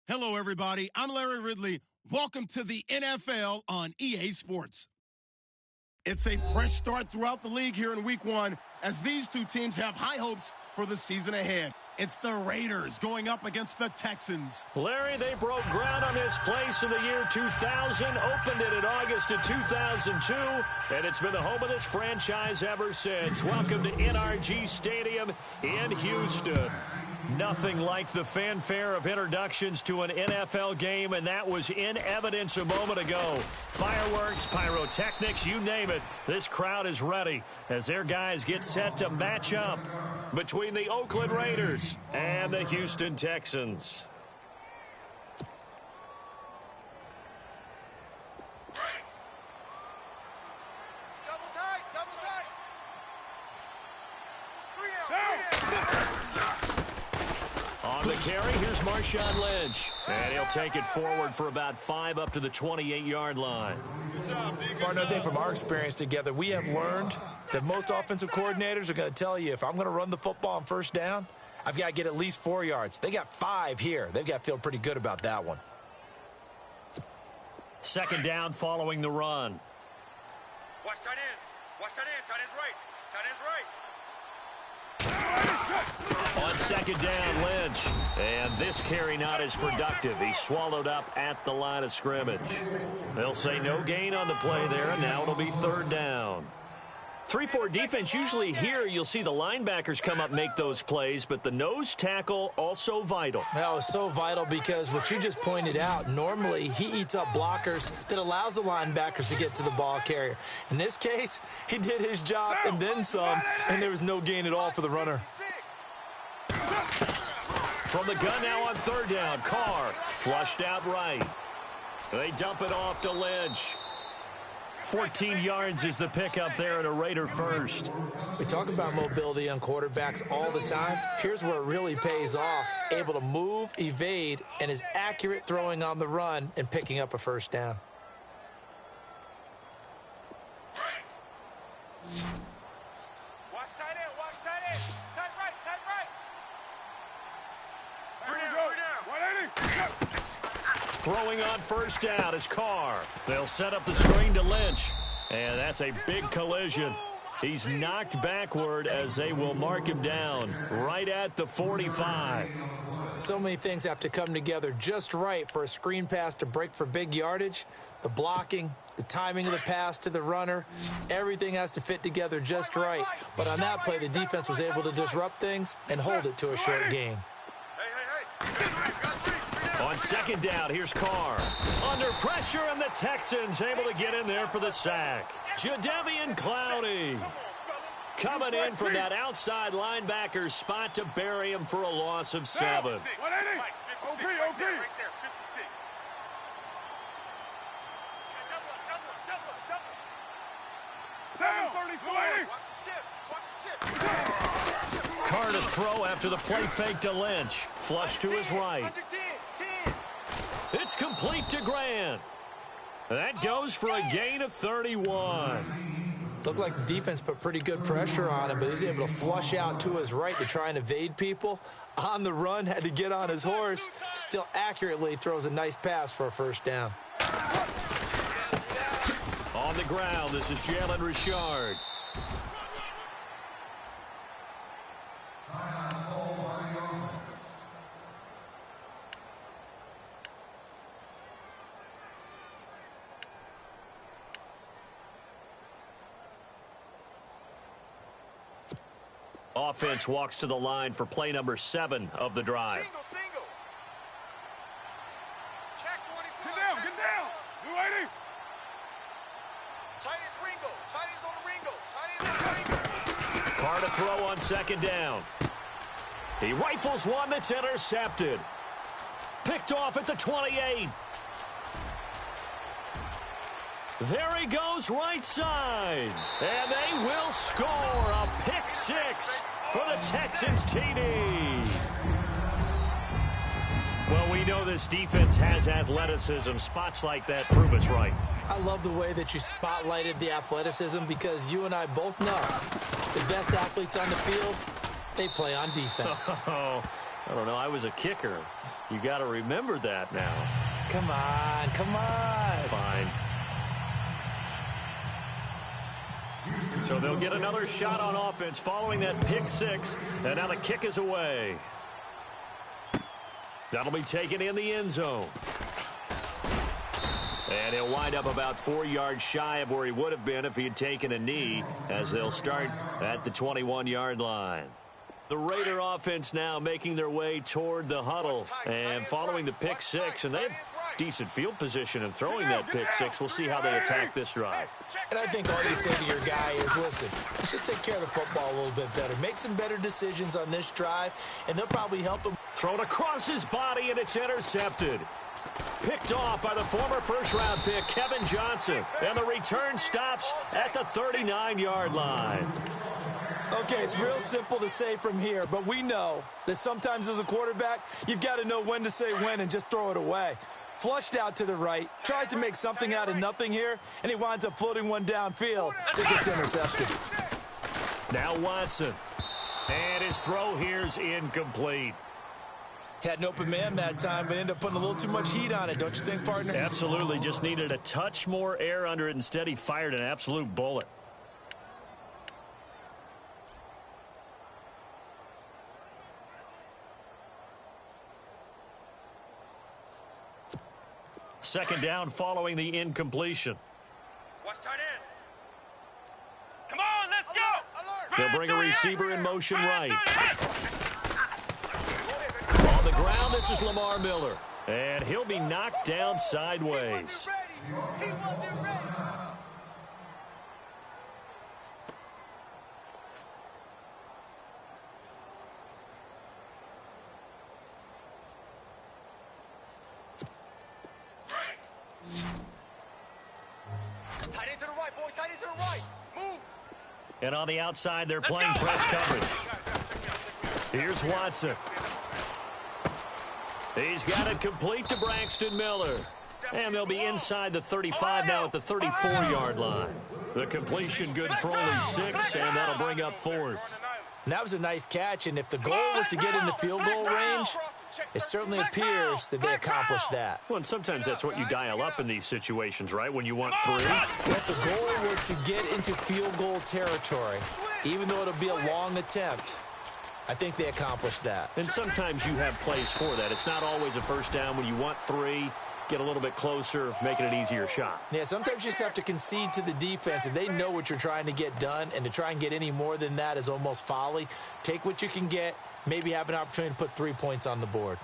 Hello, everybody. I'm Larry Ridley. Welcome to the NFL on EA Sports. It's a fresh start throughout the league here in Week 1 as these two teams have high hopes for the season ahead. It's the Raiders going up against the Texans. Larry, they broke ground on this place in the year 2000, opened it in August of 2002, and it's been the home of this franchise ever since. Welcome to NRG Stadium in Houston. Nothing like the fanfare of introductions to an NFL game, and that was in evidence a moment ago. Fireworks, pyrotechnics, you name it. This crowd is ready as their guys get set to match up between the Oakland Raiders and the Houston Texans. On the carry, here's Marshawn Lynch. And he'll take it forward for about 5 up to the 28-yard line. Partner, I think from our experience together, we have learned that most offensive coordinators are going to tell you, if I'm going to run the football on first down, I've got to get at least 4 yards. They got 5 here. They've got to feel pretty good about that one. Second down following the run. Watch tight end. Watch tight end. Tight end's right. Tight end's right. On second down, Lynch. And this carry not as productive. He's swallowed up at the line of scrimmage. They'll say no gain on the play there, and now it'll be third down. 3-4 defense, usually here you'll see the linebackers come up make those plays, but the nose tackle also vital. That was so vital because what you just pointed out, normally he eats up blockers that allows the linebackers to get to the ball carrier. In this case, he did his job and then some, and there was no gain at all for the runner. From the gun now on third down, Carr flushed out right. They dump it off to Lynch. 14 yards is the pickup there at a Raider first. We talk about mobility on quarterbacks all the time. Here's where it really pays off. Able to move, evade, and is accurate throwing on the run and picking up a first down. Watch tight end. Watch tight end. Tight right. Tight right. Throwing on first down is Carr. They'll set up the screen to Lynch. And that's a big collision. He's knocked backward as they will mark him down right at the 45. So many things have to come together just right for a screen pass to break for big yardage. The blocking, the timing of the pass to the runner, everything has to fit together just right. But on that play, the defense was able to disrupt things and hold it to a short gain. On second down, here's Carr. Under pressure, and the Texans able to get in there for the sack. Jadeveon Clowney coming in from that outside linebacker spot to bury him for a loss of 7. Okay. Right there, 56. Carr to throw after the play fake to Lynch. Flush to his right. It's complete to Grant. That goes for a gain of 31. Looked like the defense put pretty good pressure on him, but he's able to flush out to his right to try and evade people. On the run, had to get on his horse. Still accurately throws a nice pass for a first down. On the ground, this is Jalen Richard. Offense walks to the line for play number 7 of the drive. Single. Check 24. Get down. You ready? Tight is Ringo. Tight is on the Ringo. Carr to throw on second down. He rifles one that's intercepted. Picked off at the 28. There he goes right side. And they will score a pick 6 for the Texans TD. Well, we know this defense has athleticism. Spots like that prove us right. I love the way that you spotlighted the athleticism because you and I both know the best athletes on the field, they play on defense. I don't know. I was a kicker. You got to remember that now. Come on, come on. Fine. So they'll get another shot on offense following that pick six. And now the kick is away. That'll be taken in the end zone. And he'll wind up about 4 yards shy of where he would have been if he had taken a knee, as they'll start at the 21-yard line. The Raider offense now making their way toward the huddle and following the pick six, and they have decent field position and throwing that pick six. We'll see how they attack this drive. And I think all you say to your guy is, listen, let's just take care of the football a little bit better. Make some better decisions on this drive, and they'll probably help him. Thrown across his body, and it's intercepted. Picked off by the former first-round pick, Kevin Johnson. And the return stops at the 39-yard line. Okay, it's real simple to say from here, but we know that sometimes as a quarterback, you've got to know when to say when and just throw it away. Flushed out to the right, tries to make something out of nothing here, and he winds up floating one downfield that gets intercepted. Now Watson. And his throw here's incomplete. Had an open man that time, but ended up putting a little too much heat on it, don't you think, partner? Absolutely. Just needed a touch more air under it. Instead, he fired an absolute bullet. Second down following the incompletion. Watch tight end. Come on, let's go. They'll bring a receiver in motion right. On the ground, this is Lamar Miller. And he'll be knocked down sideways. He wasn't ready. Tight end to the right, boy. Tight end to the right. Move. And on the outside, they're playing press coverage. Here's Watson. He's got it complete to Braxton Miller. And they'll be inside the 35 now at the 34-yard line. The completion good for only 6, and that'll bring up 4th. And that was a nice catch, and if the goal was to get into field goal range, it certainly appears that they accomplished that. Well, and sometimes that's what you dial up in these situations, right, when you want 3? But the goal was to get into field goal territory, even though it'll be a long attempt. I think they accomplished that. And sometimes you have plays for that. It's not always a first down when you want 3. Get a little bit closer, making it an easier shot. Yeah, sometimes you just have to concede to the defense, and they know what you're trying to get done, and to try and get any more than that is almost folly. Take what you can get, maybe have an opportunity to put 3 points on the board.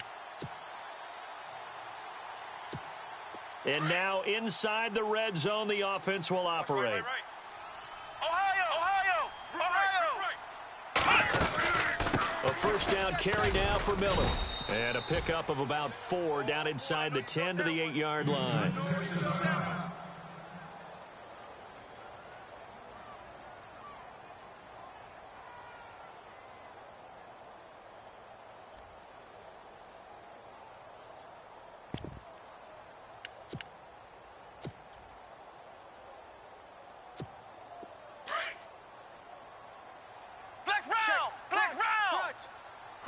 And now inside the red zone, the offense will operate. Ohio! A first down carry now for Miller. And a pickup of about 4 down inside the 10 to the 8-yard line. Flex round!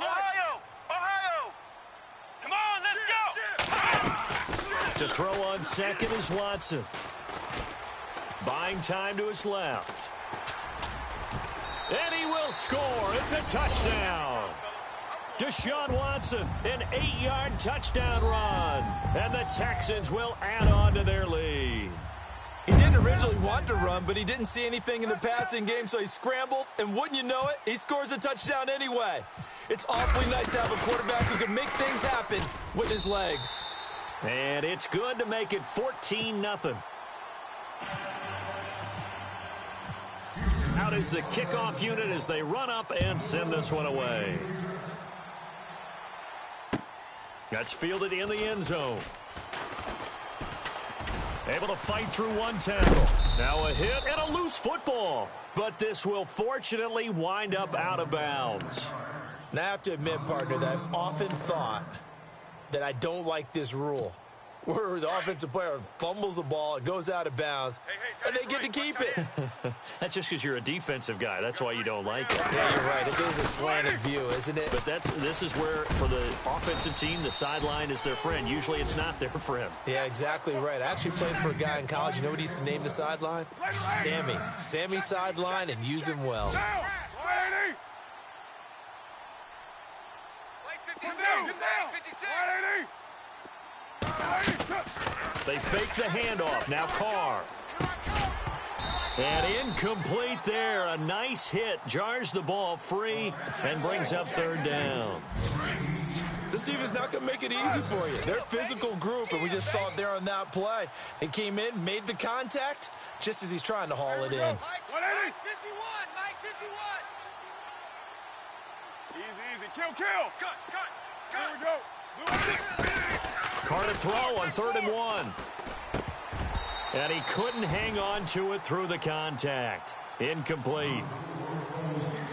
Ohio! Come on, let's go! To throw on second is Watson. Buying time to his left. And he will score. It's a touchdown. Deshaun Watson, an 8-yard touchdown run. And the Texans will add on to their lead. He didn't originally want to run, but he didn't see anything in the passing game, so he scrambled, and wouldn't you know it, he scores a touchdown anyway. It's awfully nice to have a quarterback who can make things happen with his legs. And it's good to make it 14-0. Out is the kickoff unit as they run up and send this one away. That's fielded in the end zone. Able to fight through one tackle. Now a hit and a loose football. But this will fortunately wind up out of bounds. Now I have to admit, partner, that I've often thought that I don't like this rule. where the offensive player fumbles the ball, it goes out of bounds, and they get to keep it. That's just because you're a defensive guy. That's why you don't like it. Yeah, you're right. It is a slanted view, isn't it? But this is where, for the offensive team, the sideline is their friend. Usually it's not their friend. Yeah, exactly right. I actually played for a guy in college. You know what he used to name the sideline? Sammy. Sammy sideline, and use him well. They fake the handoff. Now Carr. And incomplete there. A nice hit. Jars the ball free and brings up third down. This team is not going to make it easy for you. They're a physical group, and we just saw it there on that play. They came in, made the contact, just as he's trying to haul it in. Mike 51, Mike 51. Easy. Kill. Cut. Here we go. Carr to throw on 3rd and 1. And he couldn't hang on to it through the contact. Incomplete.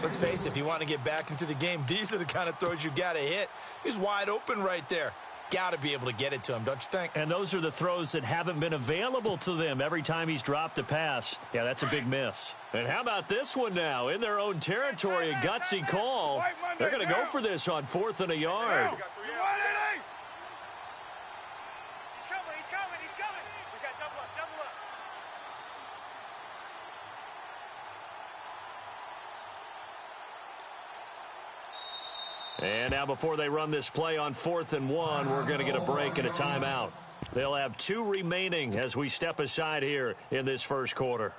Let's face it, if you want to get back into the game, these are the kind of throws you got to hit. He's wide open right there. Got to be able to get it to him, don't you think? And those are the throws that haven't been available to them every time he's dropped a pass. Yeah, that's a big miss. And how about this one now? In their own territory, a gutsy call. They're going to go for this on 4th and a yard. He's coming. We got double up. And now before they run this play on 4th and 1, we're going to get a break and a timeout. They'll have 2 remaining as we step aside here in this first quarter.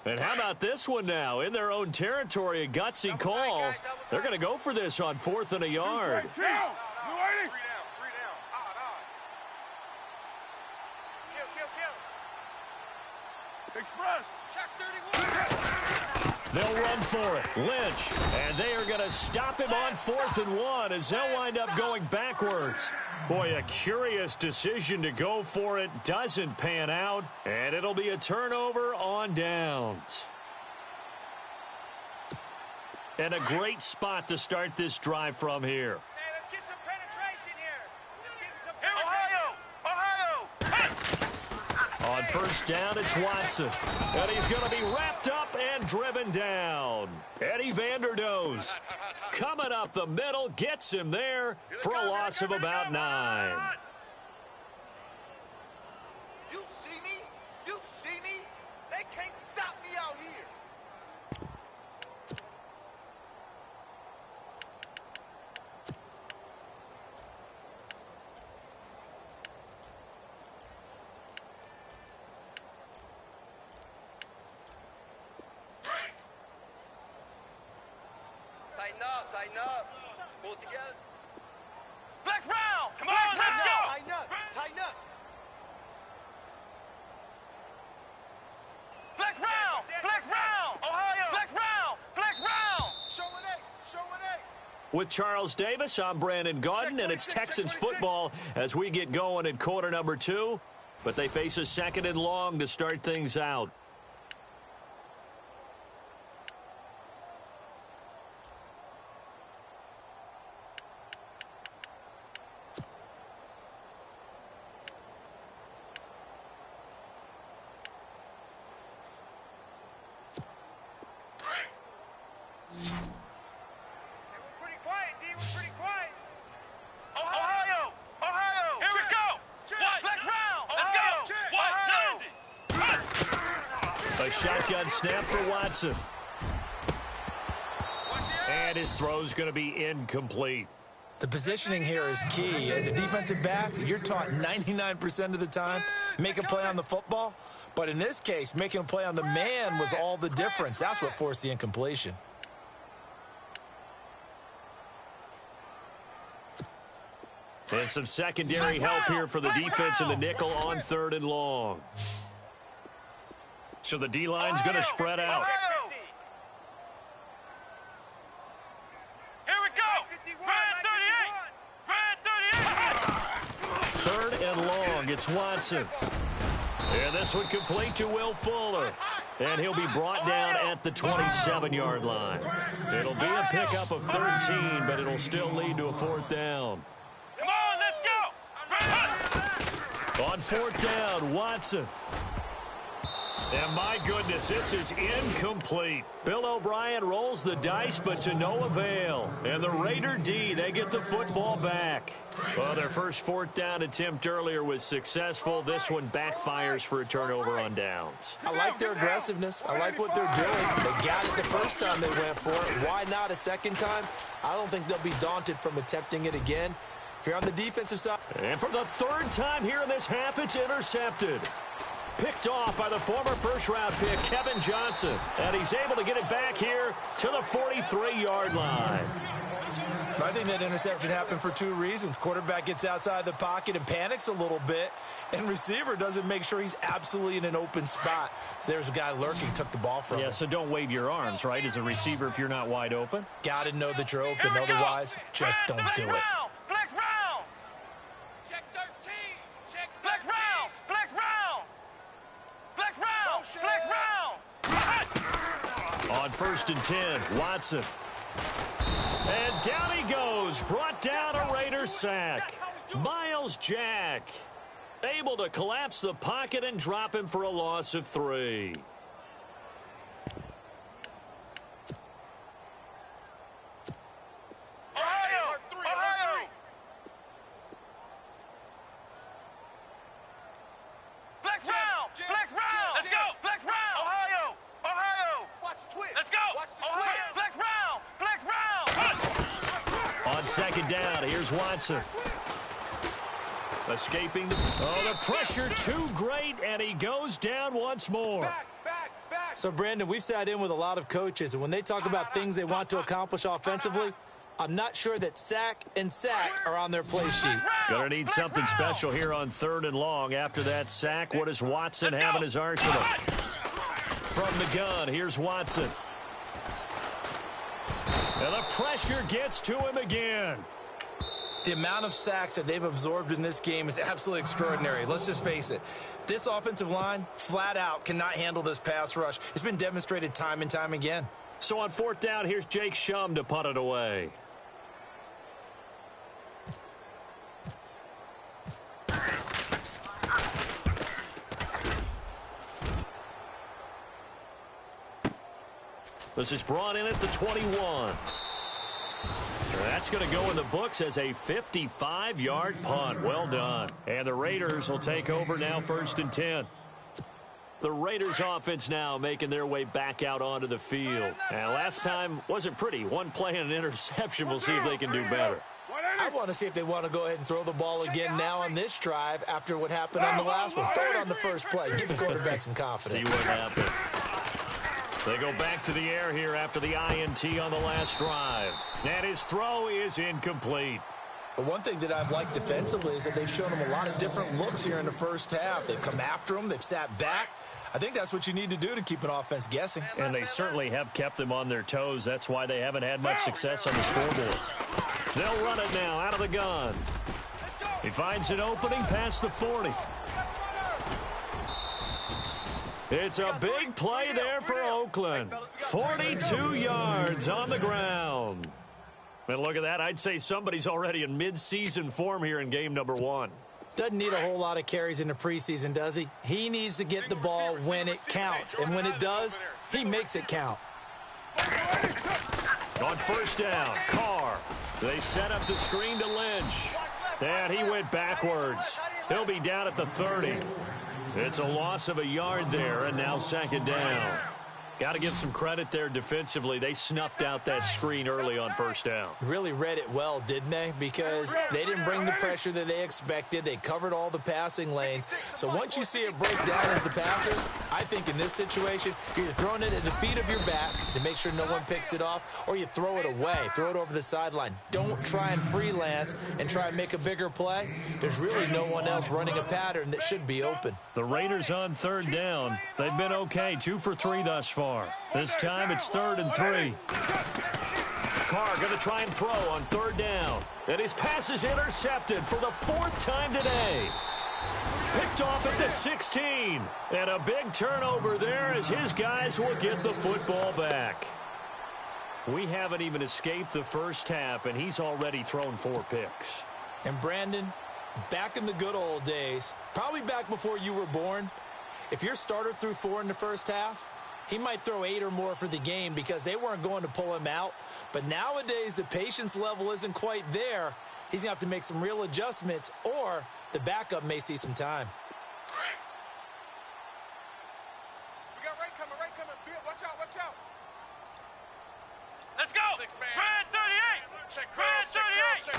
And how about this one now? In their own territory, a gutsy call. They're going to go for this on 4th and a yard. Three down. Kill. Express. Check 31. They'll run for it. Lynch. And they are going to stop him on 4th and 1 as they'll wind up going backwards. Boy, a curious decision to go for it. Doesn't pan out. And it'll be a turnover on downs. And a great spot to start this drive from here. Hey, let's get some penetration here. Let's get some Ohio. On first down, it's Watson. And he's going to be wrapped up and driven down. Eddie Vanderdoes coming up the middle, gets him there for a loss of about 9. You see me? They can't stop me out here. Tighten up. Pull it together. Flex round! Come on, let's go! Tighten up. Flex round! Ohio! Flex round! Show an eight. With Charles Davis, I'm Brandon Gaudin, and it's Texans football as we get going in quarter number 2. But they face a 2nd and long to start things out. Ohio! Here we go! Flex round! Let's go! A shotgun snap for Watson. And his throw's going to be incomplete. The positioning here is key. As a defensive back, you're taught 99% of the time, make a play on the football. But in this case, making a play on the man was all the difference. That's what forced the incompletion. And some secondary help here for the defense in the nickel on 3rd and long. So the D-line's going to spread out. Here we go! Third and long, it's Watson. And this one complete to Will Fuller. And he'll be brought down at the 27-yard line. It'll be a pickup of 13, but it'll still lead to a 4th down. Come on, let's go. On 4th down, Watson. And my goodness, this is incomplete. Bill O'Brien rolls the dice, but to no avail. And the Raider D, they get the football back. Well, their first 4th down attempt earlier was successful. This one backfires for a turnover on downs. I like their aggressiveness. I like what they're doing. They got it the first time they went for it. Why not a second time? I don't think they'll be daunted from attempting it again. If you're on the defensive side. And for the 3rd time here in this half, it's intercepted. Picked off by the former first-round pick, Kevin Johnson. And he's able to get it back here to the 43-yard line. I think that interception happened for 2 reasons. Quarterback gets outside the pocket and panics a little bit, and receiver doesn't make sure he's absolutely in an open spot. So there's a guy lurking, took the ball from him. Yeah, so don't wave your arms, right, as a receiver if you're not wide open. Got to know that you're open. Otherwise, just don't do it. Flex round. Check 13. Check Flex round. Flex round. Flex round. Flex round. On 1st and 10, Watson. And down he goes, brought down a Raider sack. Miles Jack able to collapse the pocket and drop him for a loss of 3. Ohio. Flex round. Flex round. Let's go. Flex round. Ohio. Watch the twist. Let's go. Watch the Ohio. twist. Flex round. Flex round. On 2nd down, here's Watson. Escaping the pressure too great, and he goes down once more. Back. So, Brandon, we've sat in with a lot of coaches, and when they talk about things they want to accomplish offensively, I'm not sure that sack and sack are on their play sheet. Gonna need something special here on 3rd and long. After that sack, what does Watson have in his arsenal? From the gun, here's Watson. And the pressure gets to him again. The amount of sacks that they've absorbed in this game is absolutely extraordinary. Let's just face it. This offensive line, flat out, cannot handle this pass rush. It's been demonstrated time and time again. So on 4th down, here's Jake Shum to punt it away. This is brought in at the 21. That's going to go in the books as a 55-yard punt. Well done. And the Raiders will take over now 1st and 10. The Raiders offense now making their way back out onto the field. And last time wasn't pretty. One play and an interception. We'll see if they can do better. I want to see if they want to go ahead and throw the ball again now on this drive after what happened on the last one. Throw it on the first play. Give the quarterback some confidence. See what happens. They go back to the air here after the INT on the last drive. And his throw is incomplete. But one thing that I've liked defensively is that they've shown him a lot of different looks here in the first half. They've come after him. They've sat back. I think that's what you need to do to keep an offense guessing. And they certainly have kept them on their toes. That's why they haven't had much success on the scoreboard. They'll run it now out of the gun. He finds an opening past the 40. It's a big play there for Oakland. 42 yards on the ground. And look at that. I'd say somebody's already in mid-season form here in game number 1. Doesn't need a whole lot of carries in the preseason, does he? He needs to get the ball when it counts. And when it does, he makes it count. On 1st down, Carr. They set up the screen to Lynch. And he went backwards. He'll be down at the 30. It's a loss of a yard there, and now 2nd down. Got to give some credit there defensively. They snuffed out that screen early on 1st down. Really read it well, didn't they? Because they didn't bring the pressure that they expected. They covered all the passing lanes. So once you see it break down as the passer, I think in this situation, you're either throwing it at the feet of your back to make sure no one picks it off, or you throw it away. Throw it over the sideline. Don't try and freelance and try and make a bigger play. There's really no one else running a pattern that should be open. The Raiders on 3rd down. They've been okay, 2 for 3 thus far. This time it's 3rd and 3. Carr going to try and throw on 3rd down. And his pass is intercepted for the 4th time today. Picked off at the 16. And a big turnover there as his guys will get the football back. We haven't even escaped the first half, and he's already thrown 4 picks. And Brandon, back in the good old days, probably back before you were born, if your starter threw 4 in the first half, he might throw 8 or more for the game because they weren't going to pull him out. But nowadays, the patience level isn't quite there. He's going to have to make some real adjustments, or the backup may see some time. We got right coming, right coming. Bill, watch out, watch out. Let's go. 6-man. Red 38. Check Red girls,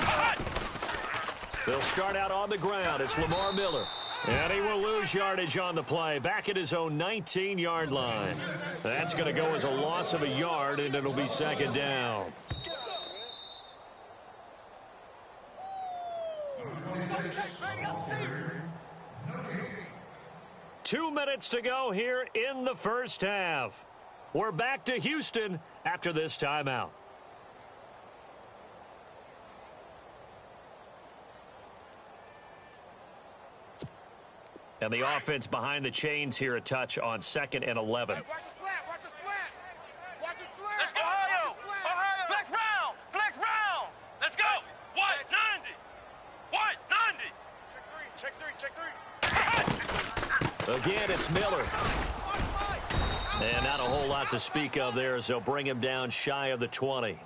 38. They'll start out on the ground. It's Lamar Miller. And he will lose yardage on the play. Back at his own 19-yard line. That's going to go as a loss of a yard, and it'll be second down. Two minutes to go here in the first half. We're back to Houston after this timeout. And the offense behind the chains here a touch on 2nd and 11. Hey, watch the slant, watch the slant. Watch the slant. Let's go, Ohio. Ohio. Flex round. Flex round. Let's go. 190. 190. Check three, check 3. Again, it's Miller. And not a whole lot to speak of there as they'll bring him down shy of the 20.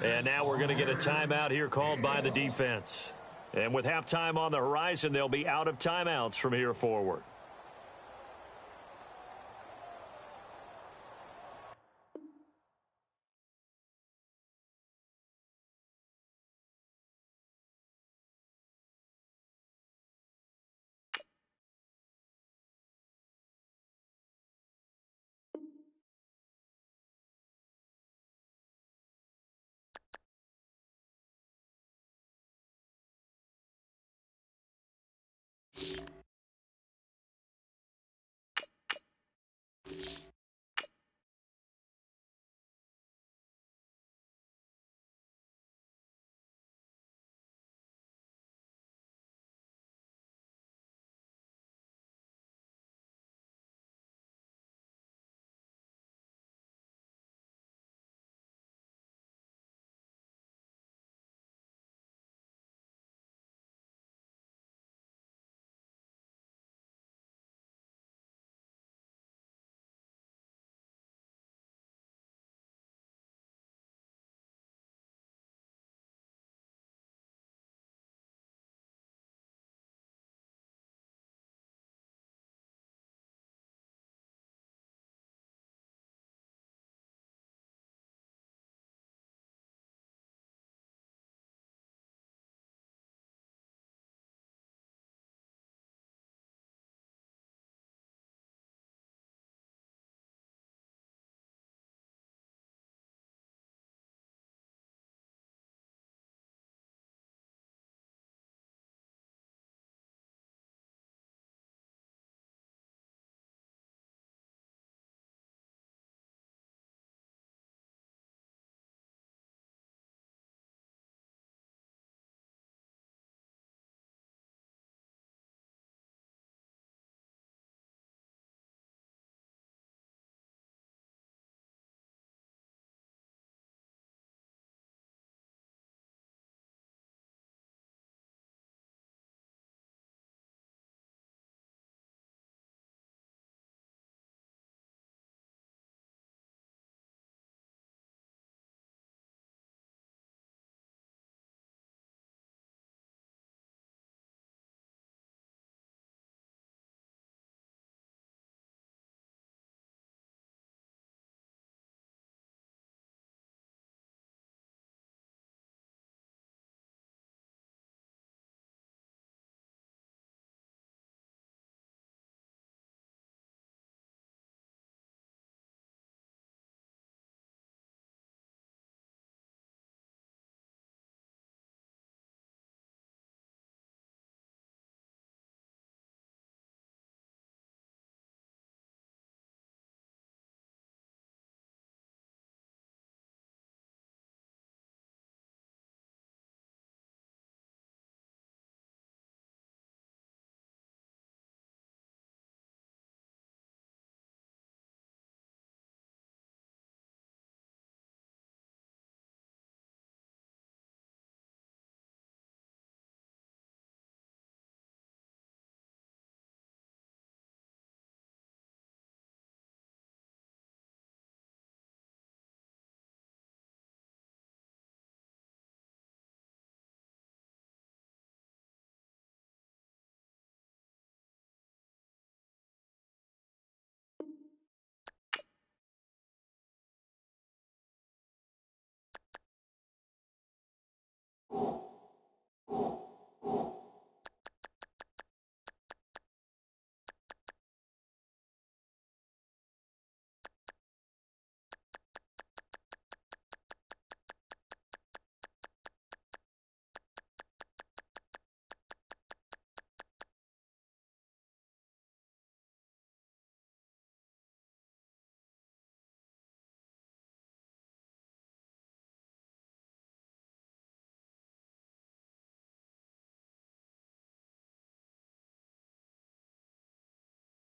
And now we're going to get a timeout here called by the defense. And with halftime on the horizon, they'll be out of timeouts from here forward.